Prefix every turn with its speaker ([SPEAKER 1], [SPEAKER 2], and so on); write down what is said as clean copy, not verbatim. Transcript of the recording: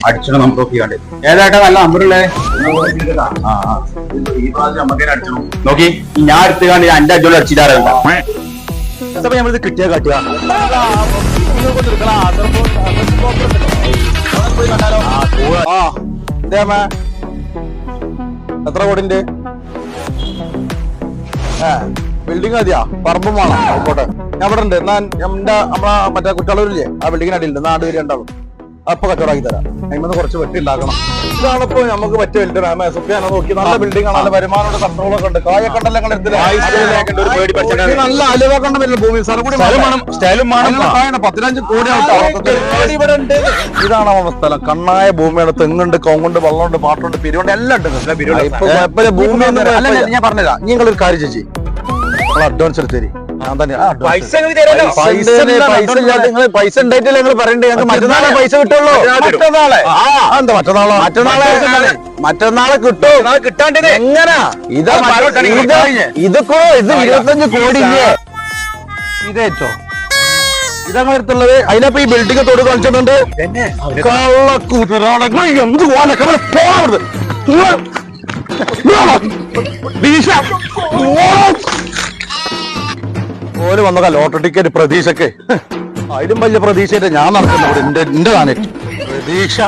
[SPEAKER 1] അടിച്ചോ നമുക്ക് നോക്കിയാണ്ട് ഏതായിട്ടാ നല്ല നമ്പറുള്ളേ
[SPEAKER 2] ഈ പ്രാവശ്യം നമുക്ക് അടിച്ചു
[SPEAKER 1] നോക്കി ഞാൻ എടുത്തുകാണ്ട് എന്റെ അഞ്ചോട് അടിച്ചിട്ടാറല്ല നമ്മളിത് കിട്ടിയാ കാട്ടുക
[SPEAKER 3] എത്ര കോടിന്റെ ബിൽഡിംഗ് മതിയാ പറമ്പും വേണം ആയിക്കോട്ടെ ഞാൻ ഇവിടെ ഉണ്ട് എന്നാ നമ്മളെ മറ്റേ കുറ്റാളൂരില്ലേ ആ ബിൽഡിങ്ങിന് അടിയിലുണ്ട് നാട് വരെ ഉണ്ടാവും അപ്പൊ കച്ചവടമാക്കി തരാം അതിന് കുറച്ച് വെട്ടി ഉണ്ടാക്കണം ഇതാണിപ്പോ നമുക്ക് പറ്റിയ വലുത് സുഖിയാനോ നോക്കി നല്ല ബിൽഡിംഗ് ആണ് നല്ല വരുമാനമുണ്ട് കൺട്രോളൊക്കെ ഉണ്ട് കായ കണ്ടല്ലോ നല്ല അലുവ കണ്ട വരില്ല ഭൂമി സ്ഥലം 15 കോടി ഇതാണ് നമ്മുടെ സ്ഥലം കണ്ണായ ഭൂമിയാണ് തെങ്ങുണ്ട് കൊങ്ങുണ്ട് വെള്ളമുണ്ട് പാട്ടുണ്ട് പിരിവുണ്ട് എല്ലാം ഉണ്ട് ഭൂമി ഞാൻ പറഞ്ഞുതരാം നിങ്ങളൊരു കാര്യം ചേച്ചി നിങ്ങൾ അഡ്വാൻസ് എടുത്ത് തരും ഞാൻ തന്നെ പൈസ ഉണ്ടായിട്ടില്ല നിങ്ങൾ പറയണ്ടേ ഞങ്ങൾക്ക് മറ്റന്നാളെ പൈസ കിട്ടുള്ളൂ എന്താ മറ്റന്നാളെ കിട്ടും കിട്ടാണ്ട് എങ്ങനാ ഇതൊക്കെ ഇത് 25 കോടി ഇല്ലേ ഇതേറ്റോ ഇതങ്ങനെ അടുത്തുള്ളത് അതിനപ്പോ ഈ ബിൽഡിംഗ് തൊട് കളിച്ചിട്ടുണ്ട് എന്ത് ഓര് വന്നതാ ലോട്ടറി ടിക്കറ്റ് പ്രതീക്ഷക്ക് അതിലും വലിയ പ്രതീക്ഷയായിട്ട് ഞാൻ നടക്കുന്നു എന്റെ പ്രതീക്ഷ